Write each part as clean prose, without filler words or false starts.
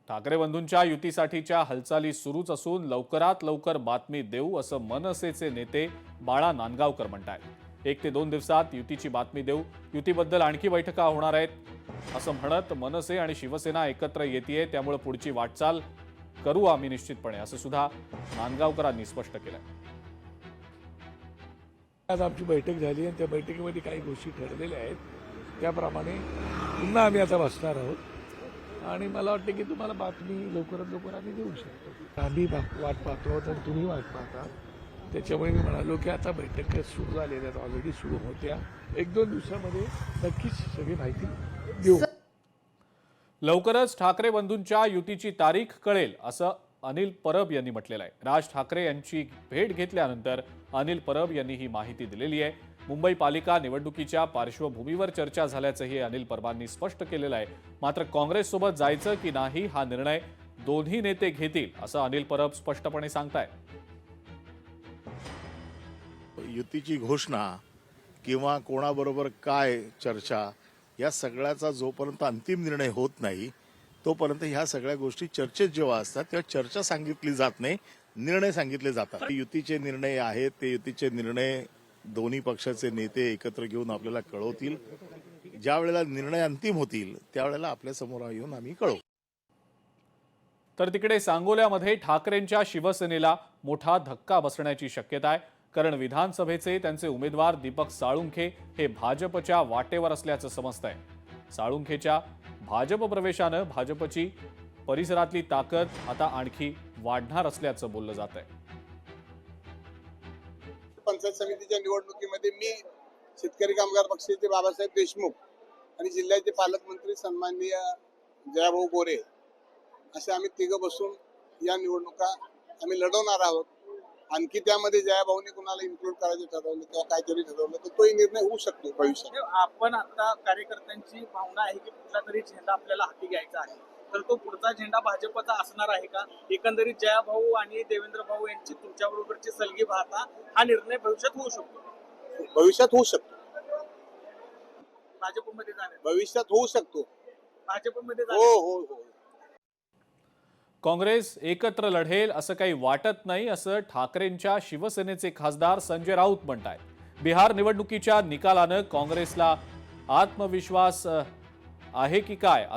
ठाकरे बंधूंच्या युतीसाठीच्या हालचाली सुरूच असून लवकरात लवकर बातमी देऊ असं मनसेचे नेते बाळा नांदगावकर म्हणतात। 1 ते 2 दिवसात युतीची बातमी देऊ, युतीबद्दल आणखी बैठका होणार आहेत असं म्हणत मनसे आणि शिवसेना एकत्र येतेय, त्यामुळे पुढची वाटचाल करू आम्ही निश्चितपणे असं सुद्धा नांदगावकरांनी स्पष्ट केलंय। आज आमची बैठक झाली आणि त्या बैठकीमध्ये काही गोष्टी ठरलेल्या आहेत, त्याप्रमाणे पुन्हा आम्ही आता बसणार आहोत आणि मला वाटतं की तुम्हाला बातमी लवकरात लवकर आम्ही देऊ शकतो। आम्ही वाट पाहतो आहोत आणि तुम्ही वाट पाहता, त्याच्यामुळे मी म्हणालो की आता बैठक सुरू झालेल्या आहेत, ऑलरेडी सुरू होत्या, 1-2 दिवसामध्ये नक्कीच सगळी माहिती देऊ। लवकरच ठाकरे बंधूंच्या युतीची तारीख कळेल असं अनिल परब यांनी म्हटलेलं आहे। राज ठाकरे यांची भेट घेतल्यानंतर अनिल परब यांनी ही माहिती दिलेली आहे। मुंबई पालिका निवडणुकीच्या पार्श्वभूमीवर चर्चा झाल्याचंही अनिल परबांनी स्पष्ट केलेलं आहे। मात्र काँग्रेससोबत जायचं की नाही हा निर्णय दोन्ही नेते घेतील असं अनिल परब स्पष्टपणे सांगतायत। युतीची घोषणा किंवा कोणाबरोबर काय चर्चा या सगळ्याचा जोपर्यंत अंतिम निर्णय होत नाही तोपर्यंत ह्या सगळ्या गोष्टी चर्चेत जेव्हा असतात तेव्हा चर्चा सांगितली जात नाही, निर्णय सांगितले जातात। युतीचे निर्णय आहेत ते युतीचे निर्णय दोन्ही पक्षाचे नेते एकत्र घेऊन आपल्याला कळवतील। ज्या वेळेला निर्णय अंतिम होतील त्यावेळेला आपल्या समोर येऊन आम्ही कळवू। तर तिकडे सांगोल्यामध्ये ठाकरेंच्या शिवसेनेला मोठा धक्का बसण्याची शक्यता आहे, कारण विधानसभेचे त्यांचे उमेदवार दीपक साळुंखे हे भाजपच्या वाटेवर असल्याचं समजतंय। साळुंखेच्या भाजप प्रवेशानं भाजपची परिसरातली ताकद आता आणखी वाढणार असल्याचं बोललं जात आहे। पंचायत समितीच्या निवडणुकीमध्ये मी शेतकरी कामगार पक्षाचे बाबासाहेब देशमुख आणि जिल्ह्याचे पालकमंत्री सन्माननीय जयाभाऊ गोरे असे आम्ही तिघं बसून या निवडणुका आम्ही लढवणार आहोत। आणखी त्यामध्ये जयाभाऊने कुणाला इन्क्लूड करायचं ठरवलं किंवा काहीतरी ठरवलं तर तोही निर्णय होऊ शकतो भविष्यात। आपण आता कार्यकर्त्यांची भावना आहे की कुठला तरी झेंडा आपल्याला हाती घ्यायचा आहे, तर तो पुढचा झेंडा भाजपचा असणार आहे का? एकंदरीत जयाभाऊ आणि देवेंद्र भाऊ यांची तुमच्याबरोबरची सलगी पाहता हा निर्णय भविष्यात होऊ शकतो। भविष्यात होऊ शकतो, भाजपमध्ये जाणे भविष्यात होऊ शकतो, भाजपमध्ये हो हो हो। काँग्रेस एकत्र लढेल असं काही वाटत नाही असं ठाकरेंच्या शिवसेनेचे खासदार संजय राऊत म्हणतायत। बिहार निवडणुकीच्या निकालानं काँग्रेसला आत्मविश्वास आहे की काय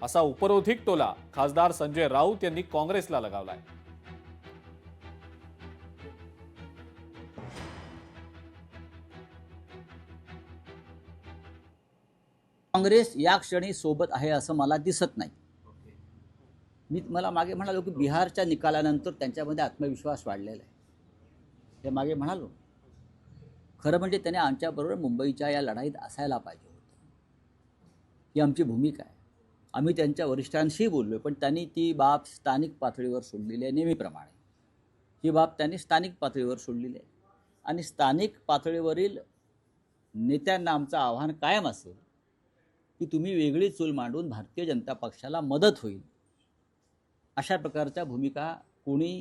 असा उपरोधिक टोला खासदार संजय राऊत यांनी काँग्रेसला लगावलाय। काँग्रेस या क्षणी सोबत आहे असं मला दिसत नाही। मला मागे म्हणालो की बिहारच्या निकालानंतर त्यांच्यामध्ये आत्मविश्वास वाढलेला आहे, हे मागे म्हणालो। खरं म्हणजे त्याने आमच्याबरोबर मुंबईच्या या लढाईत असायला पाहिजे होतं, ही आमची भूमिका आहे। आम्ही त्यांच्या वरिष्ठांशी बोललो, पण त्यांनी ती बाब स्थानिक पातळीवर सोडलेली आहे। नेहमीप्रमाणे ही बाब त्यांनी स्थानिक पातळीवर सोडलेली आहे आणि स्थानिक पातळीवरील नेत्यांना आमचं आव्हान कायम असेल की तुम्ही वेगळी चूल मांडून भारतीय जनता पक्षाला मदत होईल अशा प्रकारच्या भूमिका कोणी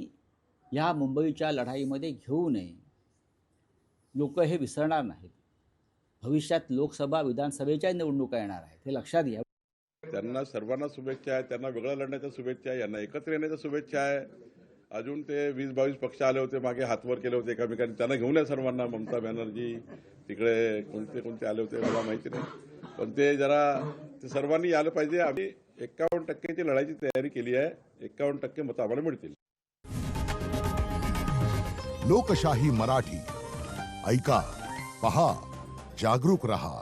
ह्या मुंबईच्या लढाईमध्ये घेऊ नये। लोक हे विसरणार नाहीत। भविष्यात लोकसभा विधानसभेच्या निवडणुका येणार आहेत, हे लक्षात घ्या। त्यांना सर्वांना शुभेच्छा आहे, त्यांना वेगळं लढण्याच्या शुभेच्छा आहे, यांना एकत्र येण्याच्या शुभेच्छा आहे। अजून ते 20-22 पक्ष आले होते, मागे हातवर केले होते एकामेकांनी, त्यांना घेऊन या सर्वांना। ममता बॅनर्जी तिकडे कोणते आले होते मला माहिती नाही, पण ते सर्वांनी आलं पाहिजे। आम्ही 51% लढाईची तयारी केली आहे, 51% मतं आम्हाला मिळतील। लोकशाही मराठी ऐका, पहा, जागरूक रहा।